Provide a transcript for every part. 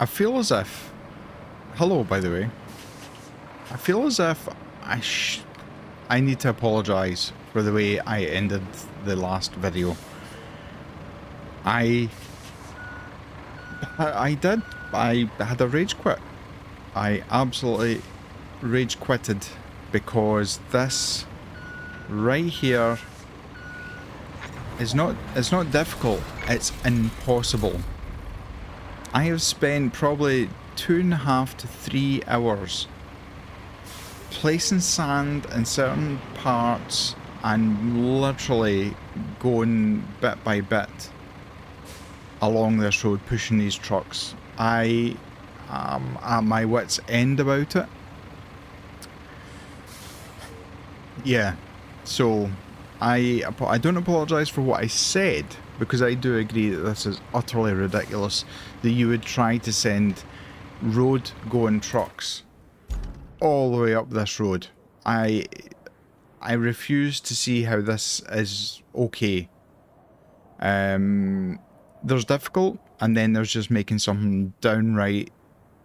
I feel as if... Hello, by the way. I feel as if I need to apologise for the way I ended the last video. I did. I had a rage quit. I absolutely rage quitted because this right here is not, it's not difficult, it's impossible. I have spent probably 2.5 to 3 hours placing sand in certain parts and literally going bit by bit along this road, pushing these trucks. I am at my wit's end about it. Yeah, so I don't apologise for what I said, because I do agree that this is utterly ridiculous, that you would try to send road going trucks all the way up this road. I refuse to see how this is okay. There's difficult, and then there's just making something downright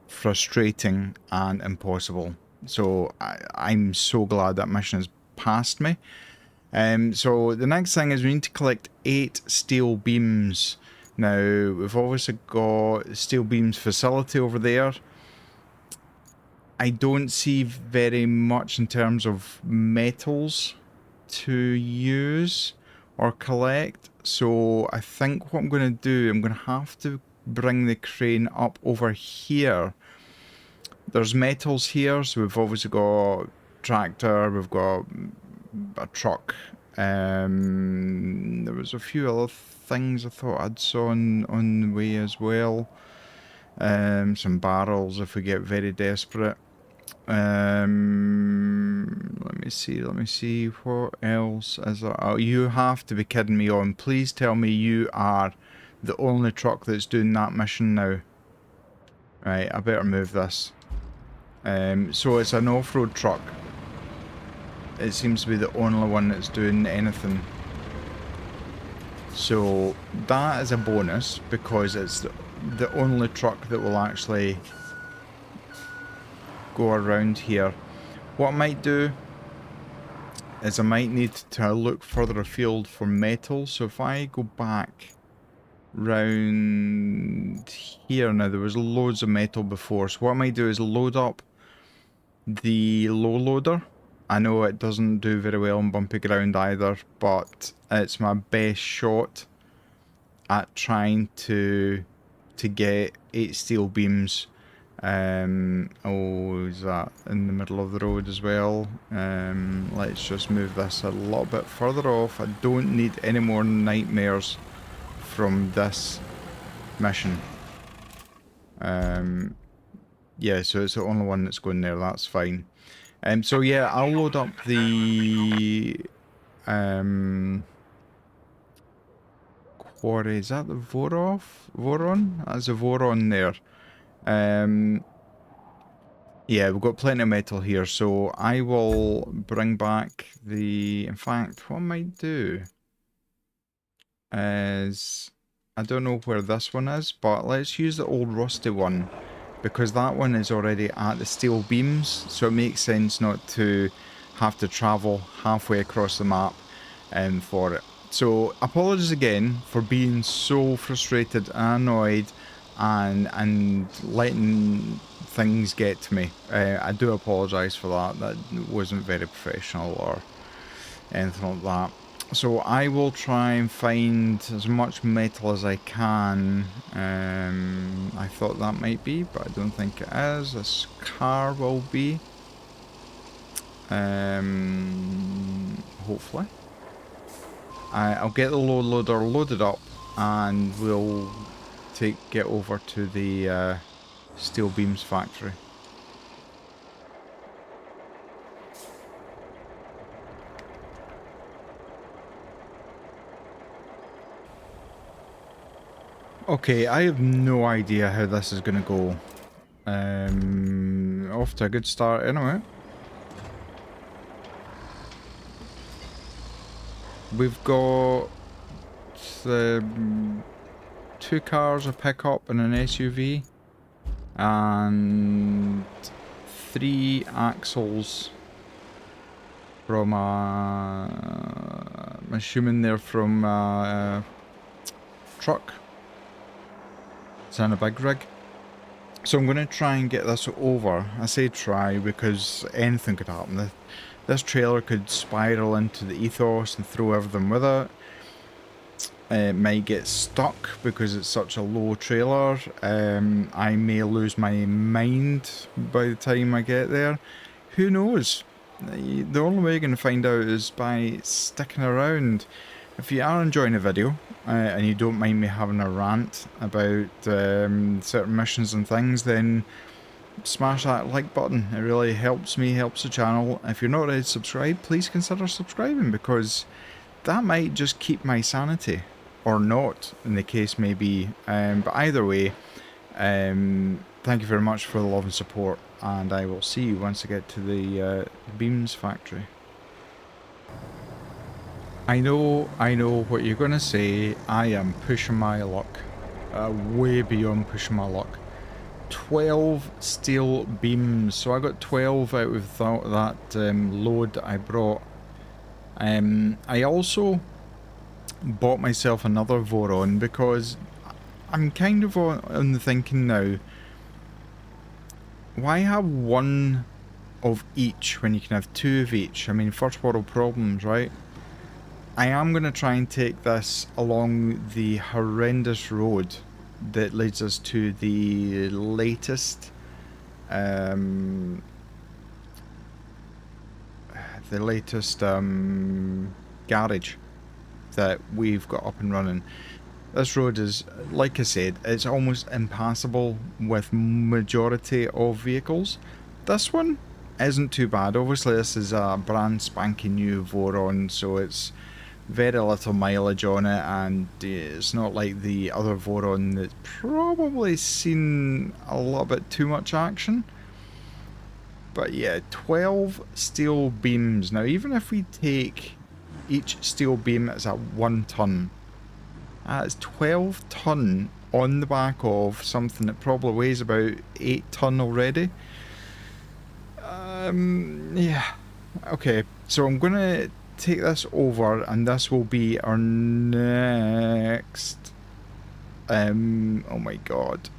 frustrating and impossible. So I'm so glad that mission has passed me. So the next thing is we need to collect 8 steel beams. Now, we've obviously got steel beams facility over there. I don't see very much in terms of metals to use or collect. So I think what I'm going to do, I'm going to have to bring the crane up over here. There's metals here, so we've obviously got tractor, we've got a truck. There was a few other things I thought I'd saw on the way as well. Some barrels if we get very desperate. Let me see, what else is there? Oh, you have to be kidding me on. Please tell me you are the only truck that's doing that mission now. Right, I better move this. So it's an off-road truck. It seems to be the only one that's doing anything. So that is a bonus, because it's the only truck that will actually go around here. What I might do is I might need to look further afield for metal. So if I go back round here, now there was loads of metal before, so what I might do is load up the low loader. I know it doesn't do very well on bumpy ground either, but it's my best shot at trying to get 8 steel beams. Oh, is that in the middle of the road as well? Let's just move this a little bit further off. I don't need any more nightmares from this mission. Yeah, so it's the only one that's going there, that's fine. So yeah, I'll load up the quarry. Is that the Voron? That's a Voron there. Yeah, we've got plenty of metal here, so I will bring back the... In fact, what I might do is... I don't know where this one is, but let's use the old rusty one, because that one is already at the steel beams, so it makes sense not to have to travel halfway across the map for it. So, apologies again for being so frustrated and annoyed and letting things get to me. I do apologise for that. That wasn't very professional or anything like that. So I will try and find as much metal as I can. I thought that might be, but I don't think it is. This car will be. Hopefully. I'll get the low loader loaded up and we'll get over to the steel beams factory. Okay, I have no idea how this is going to go. Off to a good start anyway. We've got 2 cars, a pickup and an SUV. and 3 axles from I'm assuming they're from truck. It's on a big rig. So I'm going to try and get this over. I say try because anything could happen. This trailer could spiral into the ethos and throw everything with it. It might get stuck because it's such a low trailer. I may lose my mind by the time I get there. Who knows? The only way you're going to find out is by sticking around. If you are enjoying the video and you don't mind me having a rant about certain missions and things, then smash that like button. It really helps me, helps the channel. If you're not ready to subscribe, please consider subscribing, because that might just keep my sanity, or not, in the case may be. But either way, thank you very much for the love and support, and I will see you once I get to the beams factory. I know what you're gonna say. I am pushing my luck, way beyond pushing my luck. 12 steel beams, so I got 12 out of that load that I brought. I also bought myself another Voron because I'm kind of on the thinking now, why have one of each when you can have 2 of each? I mean, first world problems, right? I am going to try and take this along the horrendous road that leads us to the latest garage that we've got up and running. This road is, like I said, it's almost impassable with majority of vehicles. This one isn't too bad. Obviously this is a brand spanking new Voron, so it's very little mileage on it, and it's not like the other Voron that's probably seen a little bit too much action. But yeah, 12 steel beams. Now even if we take each steel beam as at 1 ton, that's 12 ton on the back of something that probably weighs about 8 ton already. Yeah, okay, so I'm gonna take this over, and this will be our next oh my god,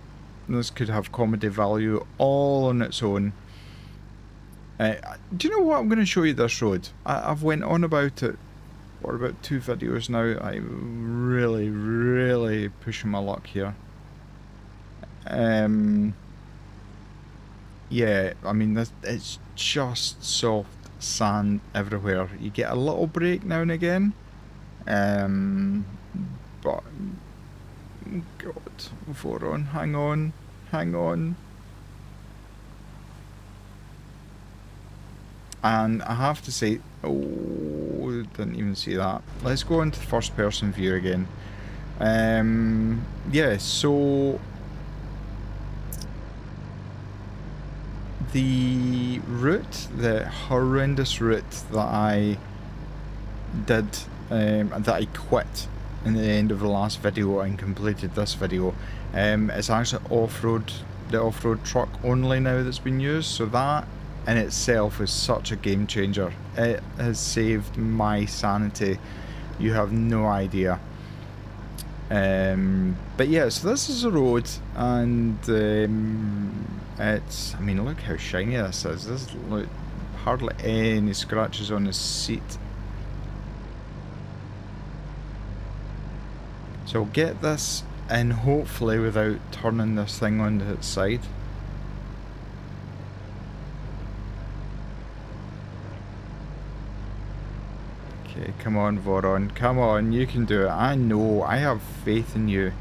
this could have comedy value all on its own. Do you know what, I'm going to show you this road. I've went on about it for about 2 videos now. I'm really pushing my luck here. Yeah, I mean, it's just soft sand everywhere. You get a little break now and again, but god, Voron, hang on. And I have to say, oh, didn't even see that. Let's go into first person view again. Yeah, so the route, the horrendous route that I did, that I quit in the end of the last video and completed this video, it's actually off-road, the off-road truck only now that's been used, so that in itself is such a game changer. It has saved my sanity, you have no idea. But yeah, so this is a road, and it's, I mean, look how shiny this is. There's hardly any scratches on the seat. So get this in hopefully without turning this thing onto its side. Okay, come on Voron, come on, you can do it. I know, I have faith in you.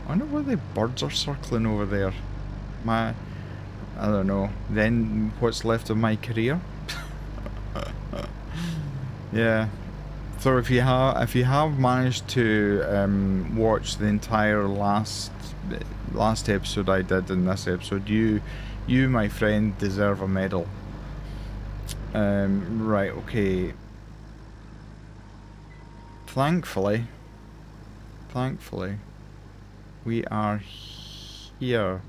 I wonder why the birds are circling over there. I don't know. Then what's left of my career? Yeah. So if you have managed to watch the entire last episode I did in this episode, you my friend deserve a medal. Right, okay. Thankfully, we are here.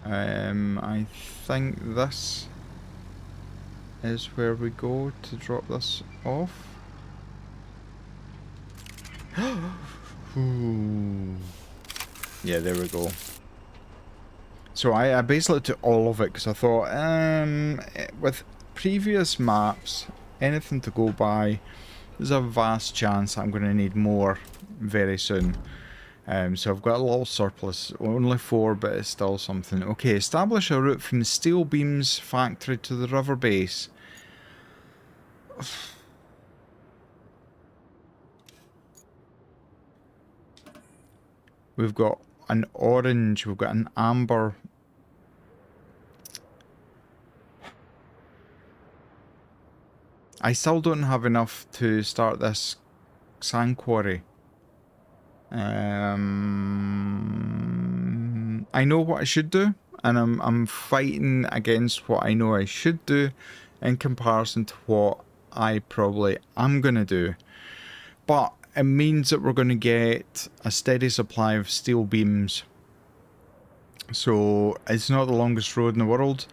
I think this is where we go to drop this off. Ooh. Yeah, there we go. So I basically took all of it because I thought, with previous maps, anything to go by, there's a vast chance I'm going to need more very soon. So I've got a little surplus, only 4, but it's still something. Okay, establish a route from the steel beams factory to the river base. We've got an orange, we've got an amber. I still don't have enough to start this sand quarry. I know what I should do, and I'm fighting against what I know I should do in comparison to what I probably am gonna do. But it means that we're gonna get a steady supply of steel beams. So it's not the longest road in the world.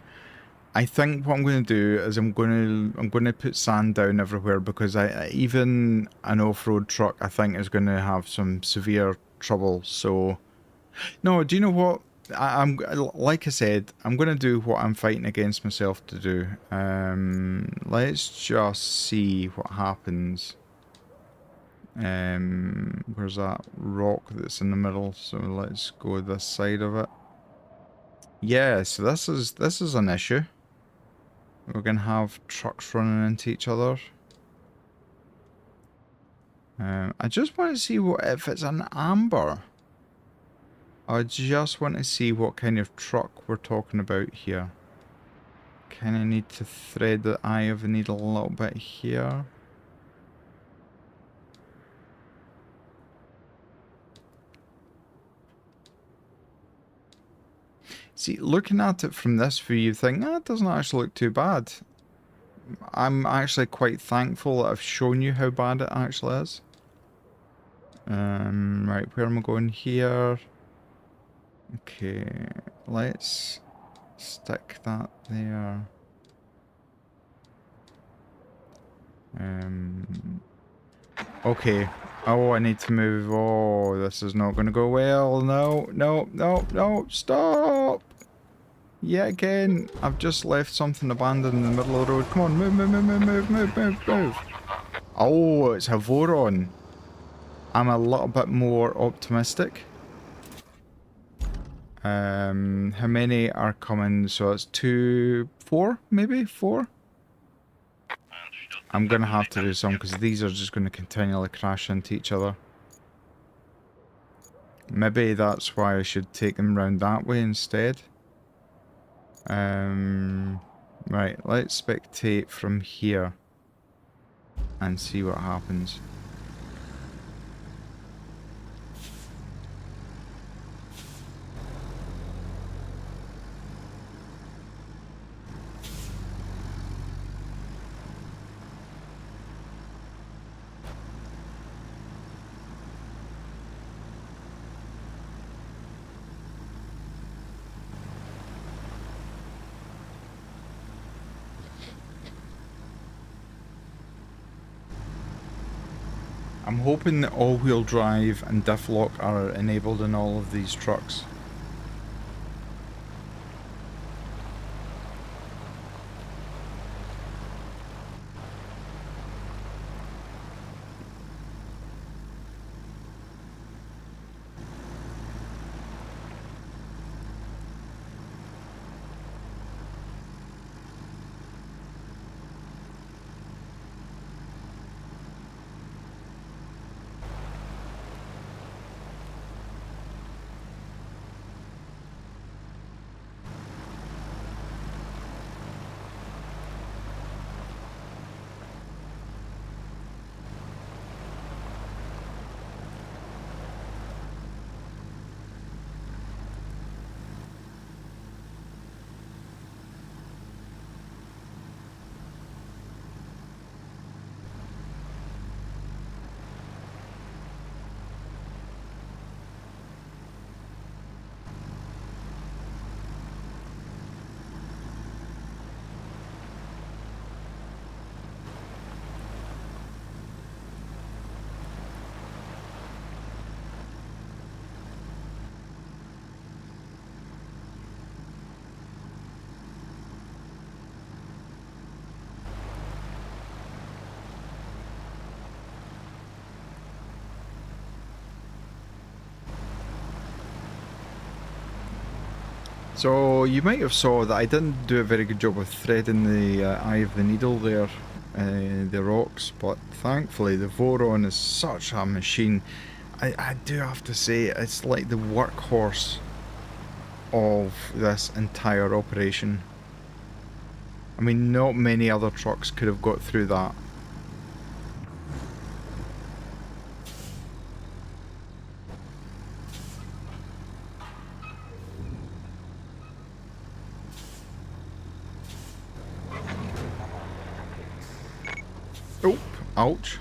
I think what I'm going to do is I'm going to put sand down everywhere, because even an off-road truck I think is going to have some severe trouble. So no, do you know what? I'm like I said, I'm going to do what I'm fighting against myself to do. Let's just see what happens. Where's that rock that's in the middle? So let's go this side of it. Yeah, so this is an issue. We're going to have trucks running into each other. I just want to see what if it's an amber. I just want to see what kind of truck we're talking about here. Kind of need to thread the eye of the needle a little bit here. See, looking at it from this view, you think, it doesn't actually look too bad. I'm actually quite thankful that I've shown you how bad it actually is. Right, where am I going here? Okay, let's stick that there. Okay. Oh, I need to move. Oh, this is not going to go well. No, no, no, no. Stop! Yet again, I've just left something abandoned in the middle of the road. Come on, move, move, move, move, move, move, move, move. Oh, it's a Voron. I'm a little bit more optimistic. How many are coming? So it's 2, 4, maybe 4. I'm gonna have to do some because these are just gonna continually crash into each other. Maybe that's why I should take them round that way instead. Right, let's spectate from here and see what happens. I'm hoping that all-wheel drive and diff lock are enabled in all of these trucks. So you might have saw that I didn't do a very good job of threading the eye of the needle there, the rocks, but thankfully the Voron is such a machine. I do have to say, it's like the workhorse of this entire operation. I mean, not many other trucks could have got through that. Oh, ouch.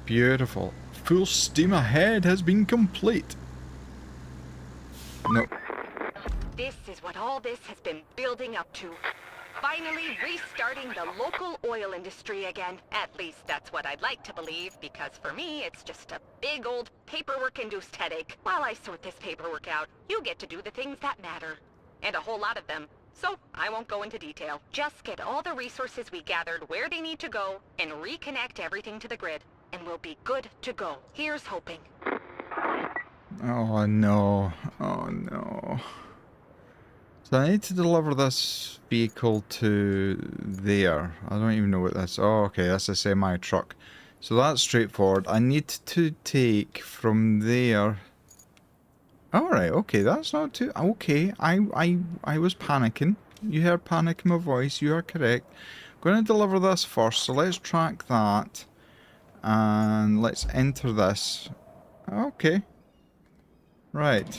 Beautiful. Full steam ahead has been complete. No. This is what all this has been building up to. Finally restarting the local oil industry again. At least that's what I'd like to believe, because for me, it's just a big old paperwork-induced headache. While I sort this paperwork out, you get to do the things that matter. And a whole lot of them. So, I won't go into detail. Just get all the resources we gathered where they need to go, and reconnect everything to the grid. And we'll be good to go. Here's hoping. Oh no. Oh no. So I need to deliver this vehicle to there. I don't even know what this... Oh, okay, that's a semi-truck. So that's straightforward. I need to take from there... Alright, okay, that's not too... Okay, I was panicking. You heard panic in my voice, you are correct. I'm going to deliver this first, so let's track that. And let's enter this. Okay. Right.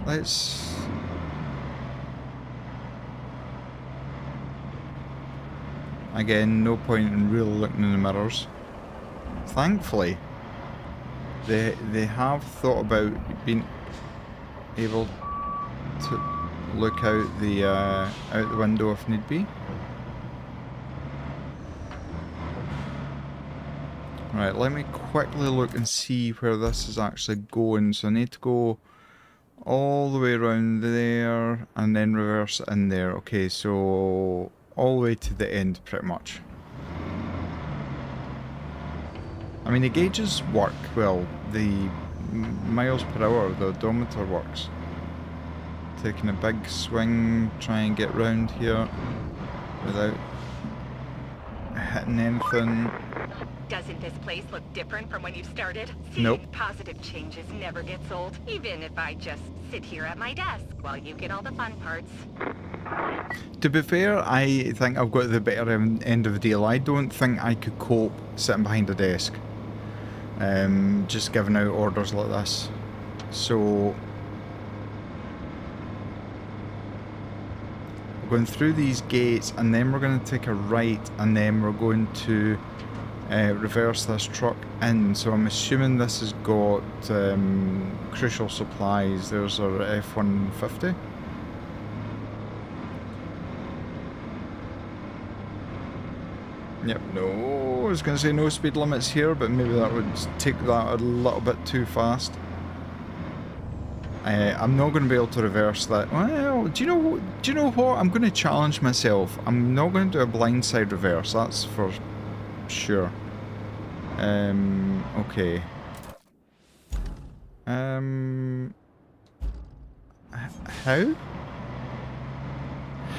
Let's... Again, no point in really looking in the mirrors. Thankfully, they have thought about being able to look out the window if need be. Right, let me quickly look and see where this is actually going. So I need to go all the way around there and then reverse in there. Okay, so all the way to the end pretty much. I mean, the gauges work well. The miles per hour, the odometer works. Taking a big swing, try and get round here without hitting anything. Doesn't this place look different from when you started? Nope. Seeing positive changes never gets old, even if I just sit here at my desk while you get all the fun parts. To be fair, I think I've got the better end of the deal. I don't think I could cope sitting behind a desk, just giving out orders like this. So we're going through these gates, and then we're going to take a right, and then we're going to reverse this truck in. So I'm assuming this has got crucial supplies. There's our F-150. Yep, no, I was going to say no speed limits here, but maybe that would take that a little bit too fast. I'm not going to be able to reverse that. Well, do you know what? I'm going to challenge myself. I'm not going to do a blindside reverse, that's for sure. Okay. How?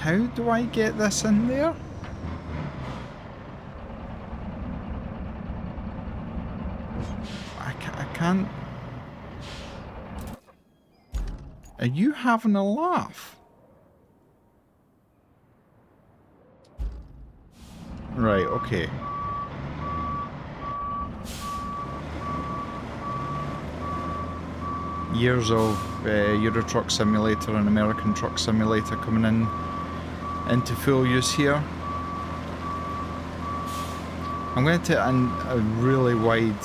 How do I get this in there? I can't... Are you having a laugh? Right, okay. Years of Euro Truck Simulator and American Truck Simulator coming into full use here. I'm going to take a really wide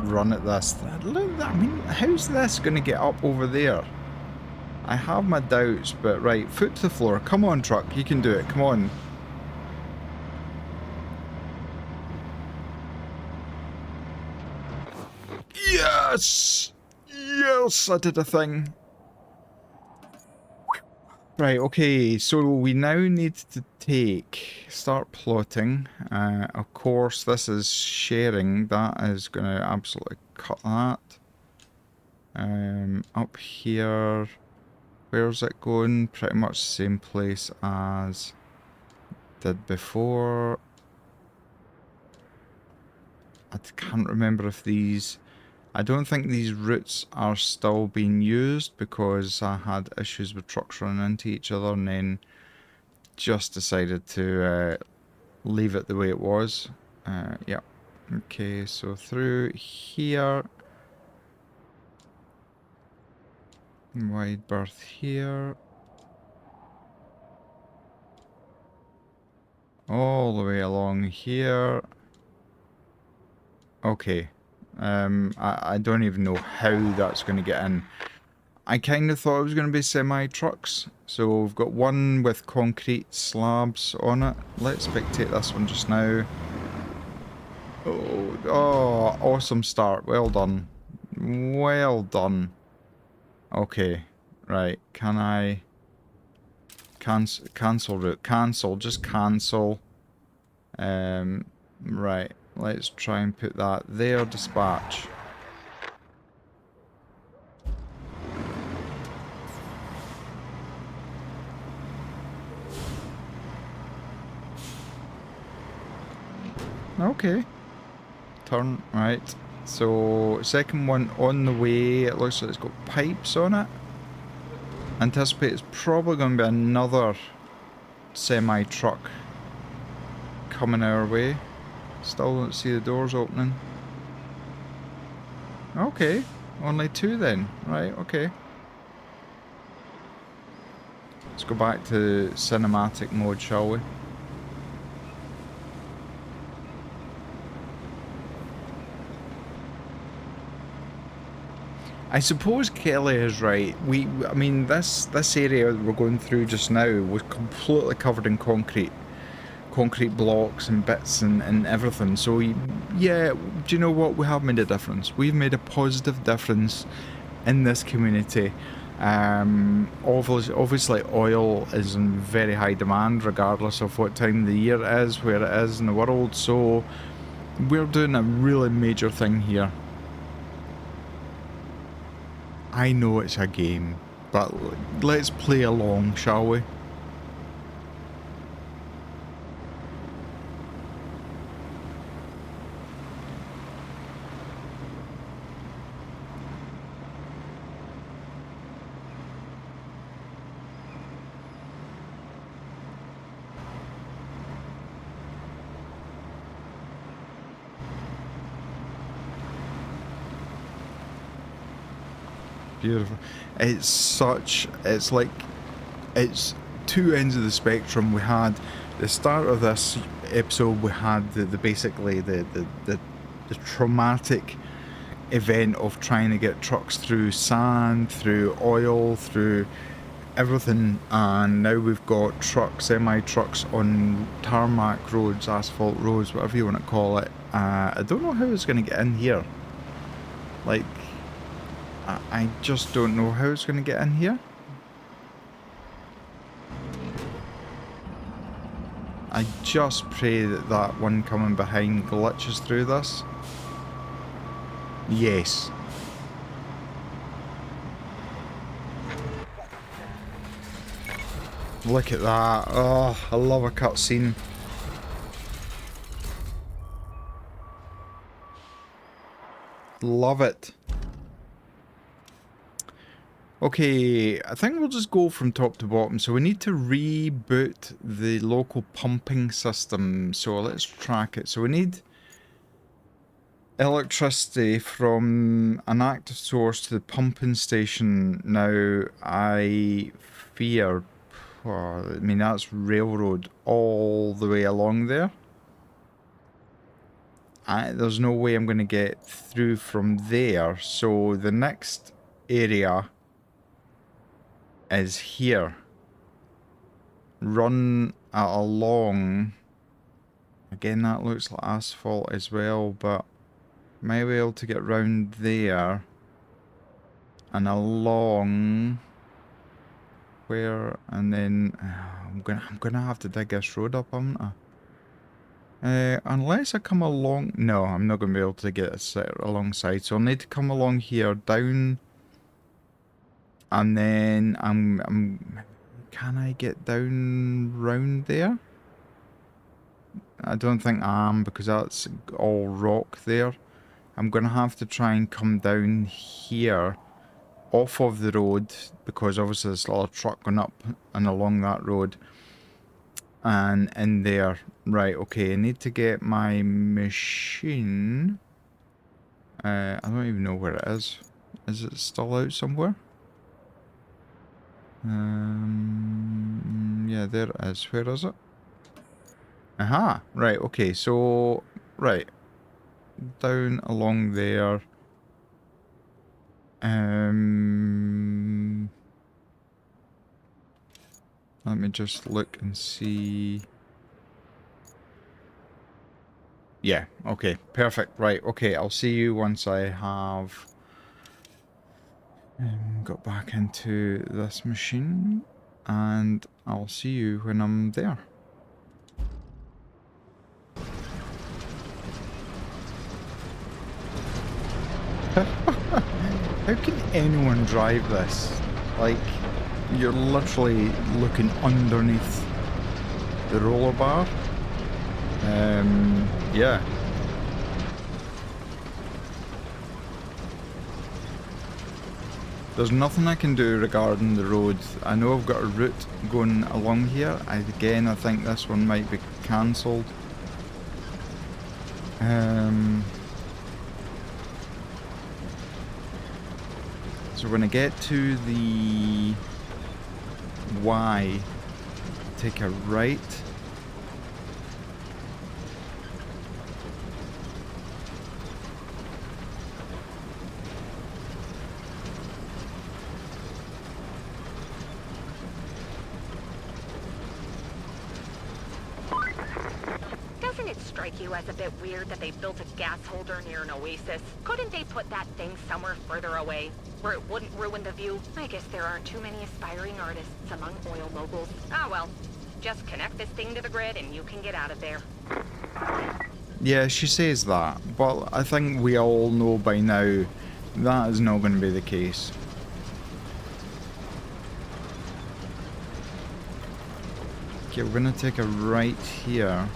run at this. Look, I mean, how's this going to get up over there? I have my doubts, but right, foot to the floor. Come on, truck, you can do it. Come on. Yes! Yes, I did a thing. Right, okay, so we now need to start plotting. Of course, this is sharing. That is going to absolutely cut that. Up here, where's it going? Pretty much the same place as did before. I can't remember if these... I don't think these routes are still being used because I had issues with trucks running into each other and then just decided to leave it the way it was. Yeah. Okay, so through here. Wide berth here. All the way along here. Okay. I don't even know how that's going to get in. I kind of thought it was going to be semi-trucks. So we've got one with concrete slabs on it. Let's spectate this one just now. Oh, awesome start. Well done. Well done. Okay. Right. Can I... Cancel route. Cancel. Just cancel. Right. Let's try and put that there. Dispatch. Okay. Turn. Right. So, second one on the way. It looks like it's got pipes on it. Anticipate it's probably going to be another semi-truck coming our way. Still don't see the doors opening. Okay. Only two then. Right, okay. Let's go back to cinematic mode, shall we? I suppose Kelly is right. I mean, this area we're going through just now was completely covered in concrete blocks and bits and everything. So yeah, do you know what? We have made a difference. We've made a positive difference in this community. Obviously, oil is in very high demand, regardless of what time of the year it is, where it is in the world. So we're doing a really major thing here. I know it's a game, but let's play along, shall we? Beautiful. It's like, it's two ends of the spectrum. We had the start of this episode, we had basically the traumatic event of trying to get trucks through sand, through oil, through everything, and now we've got semi-trucks on tarmac roads, asphalt roads, whatever you want to call it. I don't know how it's going to get in here. Like, I just don't know how it's going to get in here. I just pray that that one coming behind glitches through this. Yes. Look at that. Oh, I love a cutscene. Love it. Okay, I think we'll just go from top to bottom. So we need to reboot the local pumping system. So let's track it. So we need electricity from an active source to the pumping station. Now, I fear... I mean, that's railroad all the way along there. There's no way I'm going to get through from there. So the next area is here. Run along. Again, that looks like asphalt as well, but might be able to get round there and along where, and then I'm gonna have to dig this road up, haven't I? Unless I come along. No, I'm not gonna be able to get it set alongside. So I'll need to come along here, down And then can I get down round there? I don't think I am, because that's all rock there. I'm going to have to try and come down here off of the road, because obviously there's a lot of truck going up and along that road. And in there. Right, okay, I need to get my machine. I don't even know where it is. Is it still out somewhere? Yeah, there it is. Where is it? Aha, right, okay, so, right. Down along there. Let me just look and see. Yeah, okay, perfect. Right, okay, I'll see you once I have got back into this machine, and I'll see you when I'm there. How can anyone drive this? Like, you're literally looking underneath the roller bar. Yeah. There's nothing I can do regarding the road. I know I've got a route going along here. I think this one might be cancelled. So when I get to the Y, take a right. Doesn't it strike you as a bit weird that they built a gas holder near an oasis? Couldn't they put that thing somewhere further away, where it wouldn't ruin the view? I guess there aren't too many aspiring artists among oil moguls. Ah well, just connect this thing to the grid and you can get out of there. Yeah, she says that, but I think we all know by now that is not going to be the case. Okay, we're going to take a right here.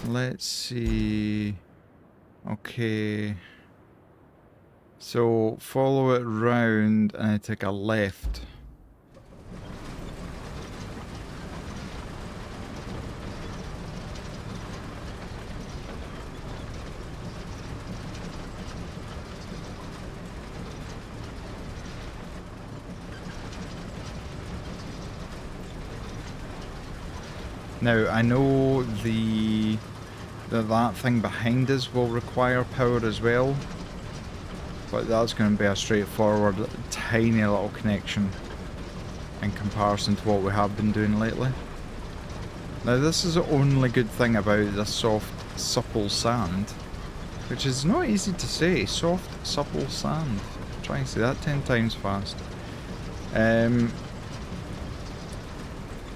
Let's see. Okay. So follow it round and I take a left. Now I know that thing behind us will require power as well, but that's going to be a straightforward tiny little connection in comparison to what we have been doing lately. Now this is the only good thing about the soft, supple sand, which is not easy to say. Soft, supple sand. Try and say that 10 times fast.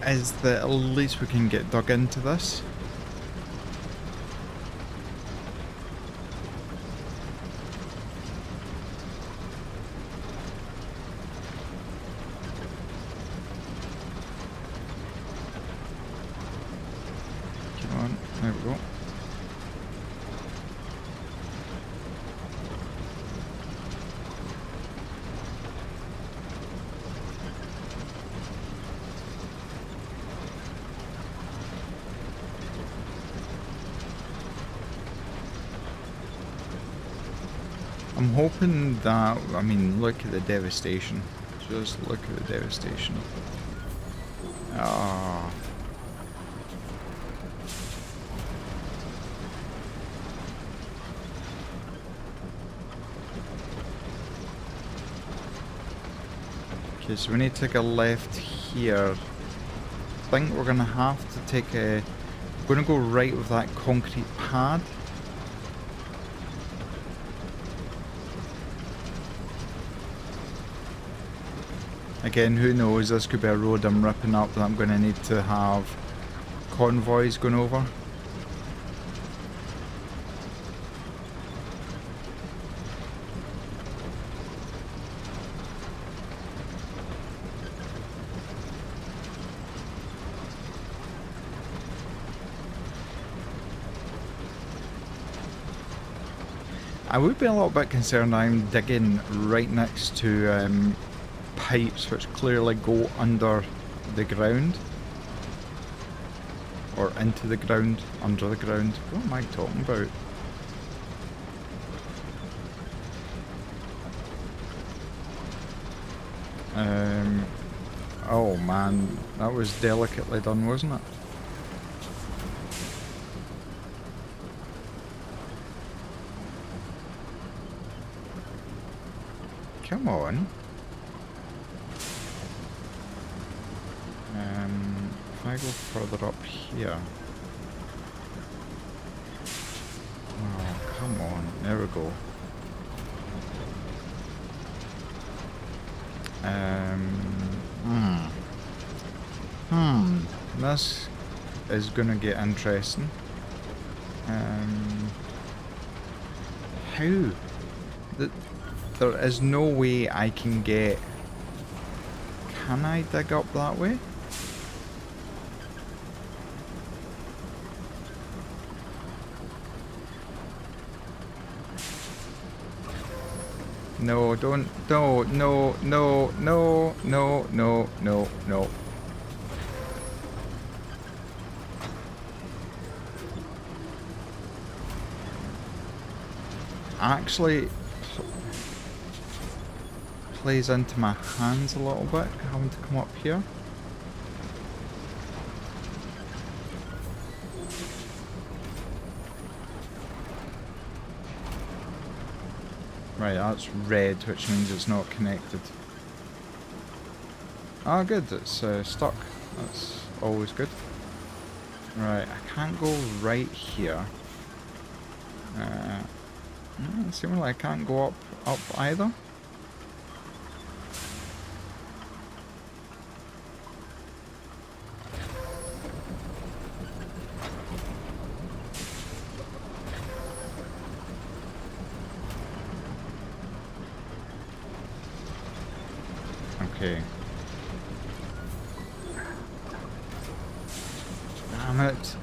Is that at least we can get dug into this. Come on, there we go. I'm hoping that, I mean, look at the devastation. Just look at the devastation. Ah. Okay, so we need to take a left here. I think we're gonna have to take a... We're gonna go right with that concrete pad. Again, who knows, this could be a road I'm ripping up that I'm going to need to have convoys going over. I would be a little bit concerned I'm digging right next to pipes which clearly go under the ground. Or into the ground, under the ground. What am I talking about? Oh man, that was delicately done, wasn't it? Come on. If I go further up here. Oh, come on. There we go. This is gonna get interesting. How? There is no way I can get... Can I dig up that way? No, don't... No, no, no, no, no, no, no, no. Actually plays into my hands a little bit, having to come up here. Right, that's red, which means it's not connected. Ah, good, it's stuck. That's always good. Right, I can't go right here. Seemingly I can't go up either. Okay. Damn it.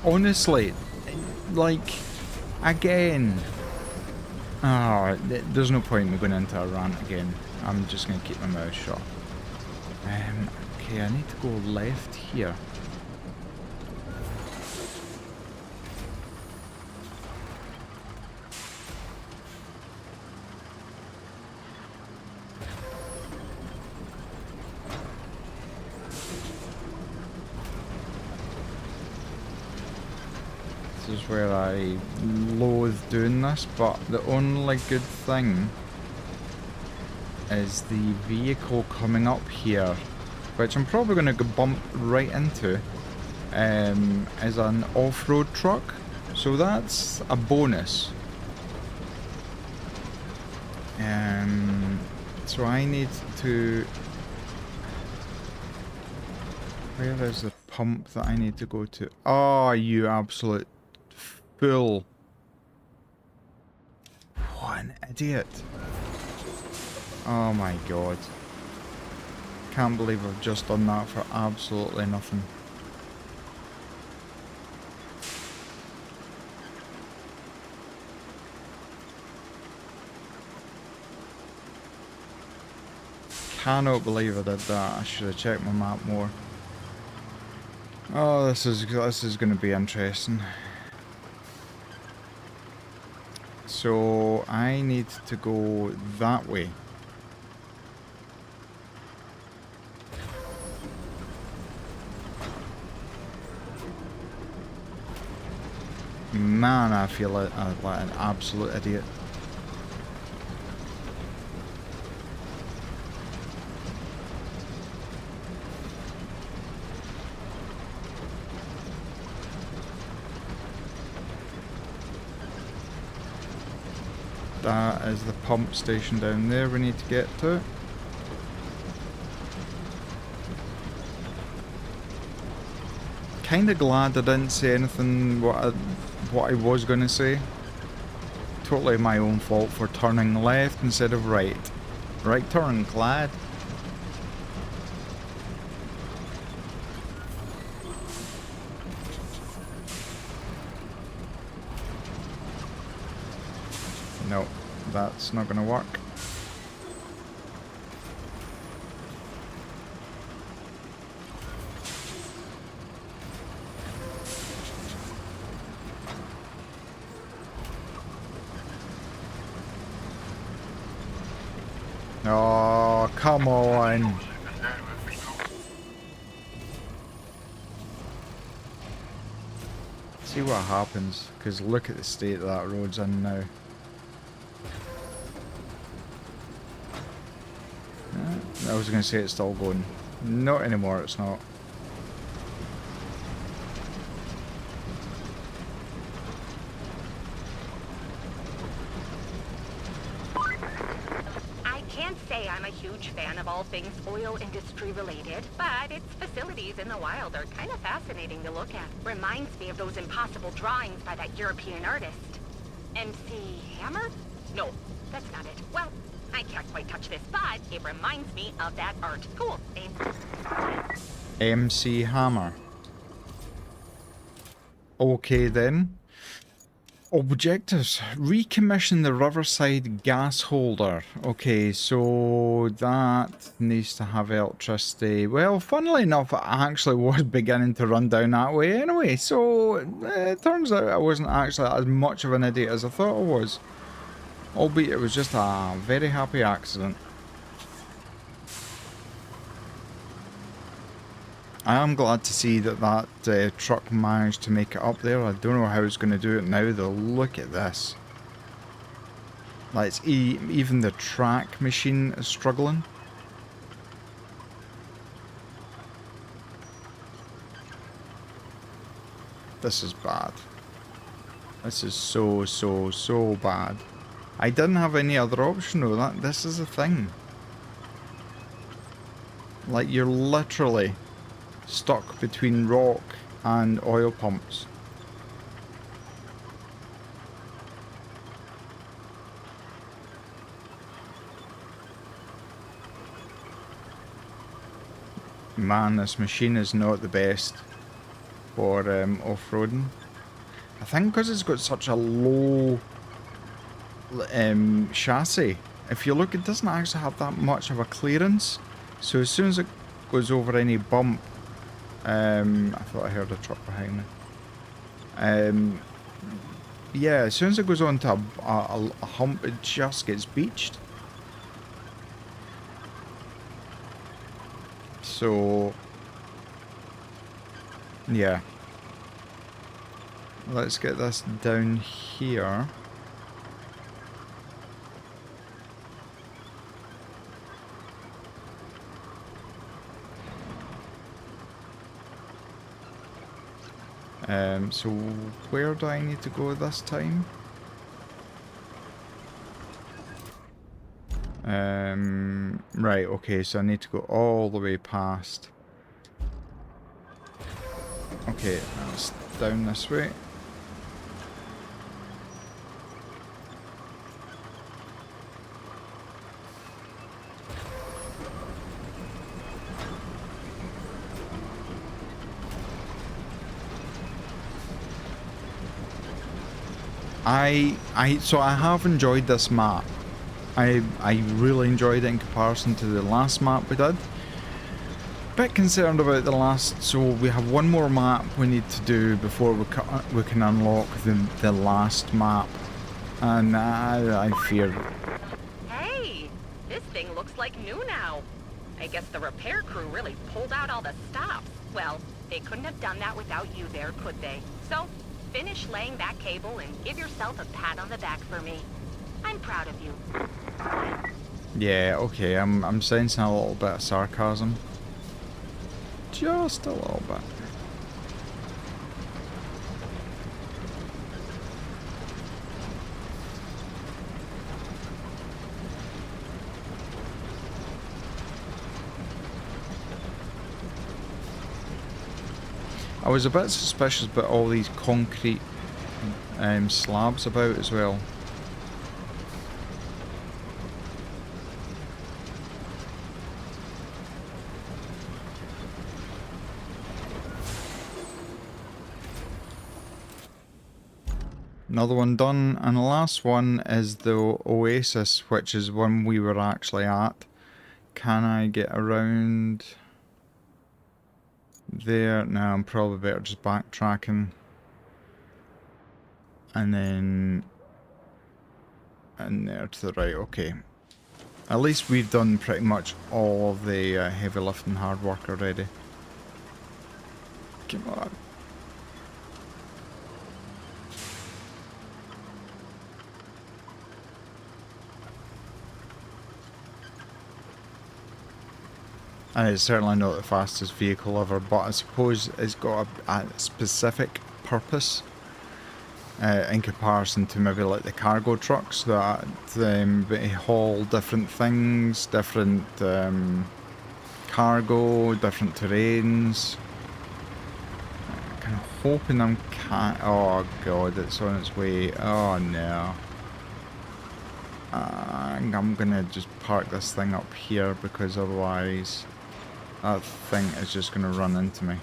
Honestly, like, again. Oh, there's no point in me going into a rant again. I'm just going to keep my mouth shut. Okay, I need to go left here. This is where I loathe doing this, but the only good thing is the vehicle coming up here, which I'm probably going to bump right into, is an off-road truck, so that's a bonus. So I need to... Where is the pump that I need to go to? Oh, you absolute fool. What an idiot. Oh my god. Can't believe I've just done that for absolutely nothing. Cannot believe I did that. I should have checked my map more. Oh, this is going to be interesting. So I need to go that way. Man, I feel like an absolute idiot. That is the pump station down there we need to get to. kind of glad I didn't say anything what I was going to say. Totally my own fault for turning left instead of right. Right turn, glad. No, that's not going to work. Oh, come on. See what happens, because look at the state that road's in now. I was going to say it's still going. Not anymore, it's not. I can't say I'm a huge fan of all things oil industry related, but its facilities in the wild are kind of fascinating to look at. Reminds me of those impossible drawings by that European artist. MC Hammer? No, that's not it. Well, I can't quite touch this, but it reminds me of that art. Cool. MC Hammer. Okay then. Objectives. Recommission the Riverside gas holder. Okay, so that needs to have electricity. Well, funnily enough, it actually was beginning to run down that way anyway, so it turns out I wasn't actually as much of an idiot as I thought I was. Albeit it was just a very happy accident. I am glad to see that truck managed to make it up there. I don't know how it's going to do it now though. Look at this. Like even the track machine is struggling. This is bad. This is so bad. I didn't have any other option though. This is the thing. Like you're literally stuck between rock and oil pumps. Man, this machine is not the best for off-roading. I think because it's got such a low chassis. If you look, it doesn't actually have that much of a clearance. So as soon as it goes over any bump, I thought I heard a truck behind me. Yeah, as soon as it goes onto a hump, it just gets beached. So, yeah. Let's get this down here. So where do I need to go this time? Right, okay, so I need to go all the way past. Okay, that's down this way. So I have enjoyed this map. I really enjoyed it in comparison to the last map we did. Bit concerned about the last, so we have one more map we need to do before we can unlock the last map, and I fear. Hey, this thing looks like new now. I guess the repair crew really pulled out all the stops. Well, they couldn't have done that without you there, could they? So, finish laying that cable and give yourself a pat on the back for me. I'm proud of you. Yeah, okay, I'm sensing a little bit of sarcasm. Just a little bit. I was a bit suspicious about all these concrete slabs about as well. Another one done, and the last one is the Oasis, which is one we were actually at. Can I get around there? No, I'm probably better just backtracking. And then in there to the right, okay. At least we've done pretty much all of the heavy lifting hard work already. Come on. And it's certainly not the fastest vehicle ever, but I suppose it's got a specific purpose in comparison to maybe like the cargo trucks that haul different things, different cargo, different terrains. Kind of hoping oh god, it's on its way. Oh no. I'm gonna just park this thing up here because otherwise that thing is just gonna run into me.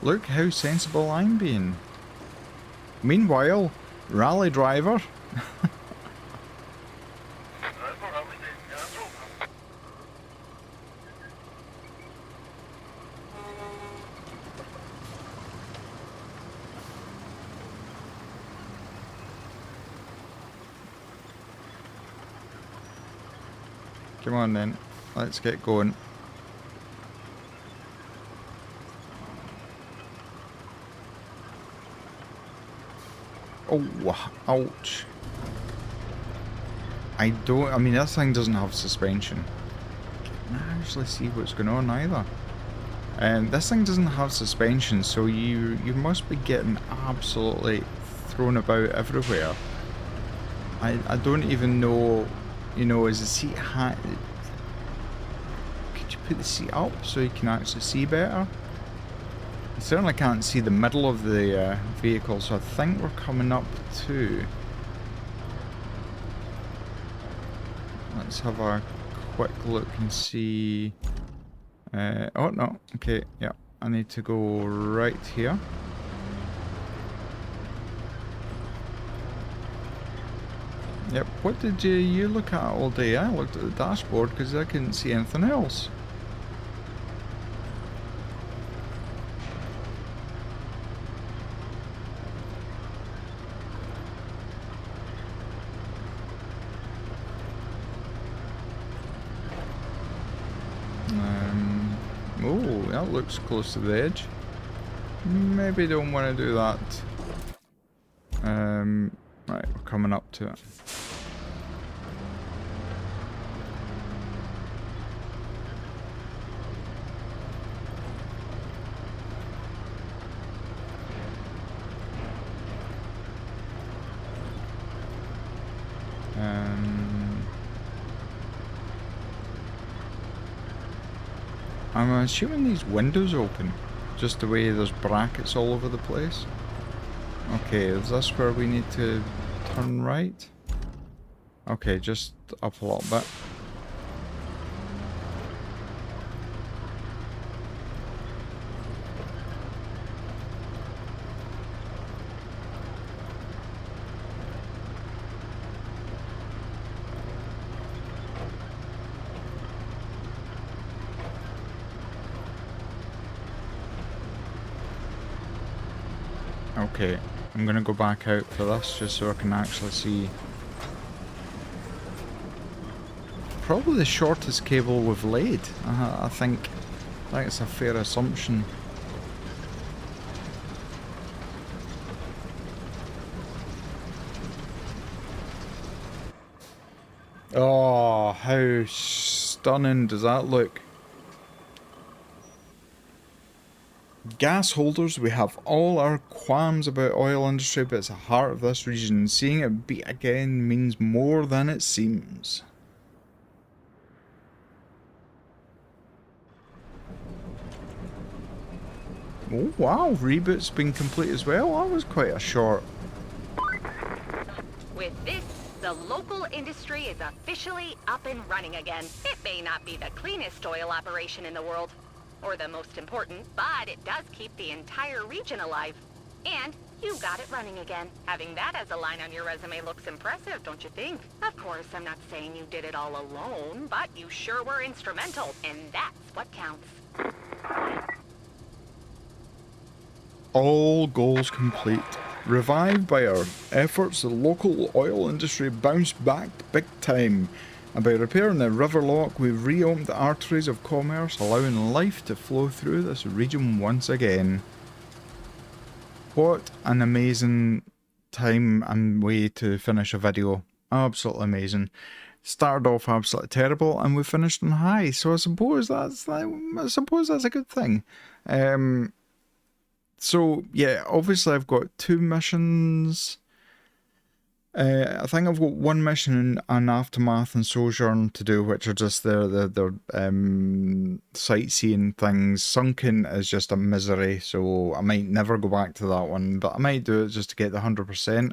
Look how sensible I'm being. Meanwhile, rally driver. Come on then, let's get going. Oh, ouch. I mean this thing doesn't have suspension. Can I actually see what's going on either? This thing doesn't have suspension, so you must be getting absolutely thrown about everywhere. I don't even know. You know, is the seat high? Could you put the seat up so you can actually see better? I certainly can't see the middle of the vehicle, so I think we're coming up to... Let's have a quick look and see... oh no, okay, yeah, I need to go right here. Yep, what did you look at all day? I looked at the dashboard because I couldn't see anything else. Oh, that looks close to the edge. Maybe don't want to do that. Right, we're coming up to it. I'm assuming these windows open, just the way there's brackets all over the place. Okay, is this where we need to turn right? Okay, just up a little bit. Okay, I'm gonna go back out for this just so I can actually see. Probably the shortest cable we've laid. I think that's a fair assumption. Oh, how stunning does that look? Gas holders, we have all our qualms about oil industry, but it's the heart of this region. Seeing it beat again means more than it seems. Oh wow, reboot's been complete as well. That was quite a short. With this, the local industry is officially up and running again. It may not be the cleanest oil operation in the world, or the most important, but it does keep the entire region alive. And you got it running again. Having that as a line on your resume looks impressive, don't you think? Of course, I'm not saying you did it all alone, but you sure were instrumental, and that's what counts. All goals complete. Revived by our efforts, the local oil industry bounced back big time. And by repairing the river lock, we've reopened the arteries of commerce, allowing life to flow through this region once again. What an amazing time and way to finish a video. Absolutely amazing. Started off absolutely terrible and we finished on high, so I suppose that's a good thing. So yeah, obviously I've got 2 missions. I think I've got 1 mission on Aftermath and Sojourn to do, which are just the sightseeing things. Sunken is just a misery, so I might never go back to that one, but I might do it just to get the 100%.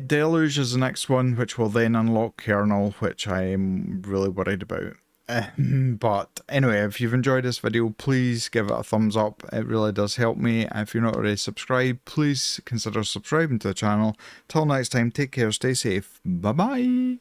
Deluge is the next one, which will then unlock Kernel, which I am really worried about. But anyway, if you've enjoyed this video, please give it a thumbs up. It really does help me. If you're not already subscribed, please consider subscribing to the channel. Till next time, take care, stay safe. Bye bye.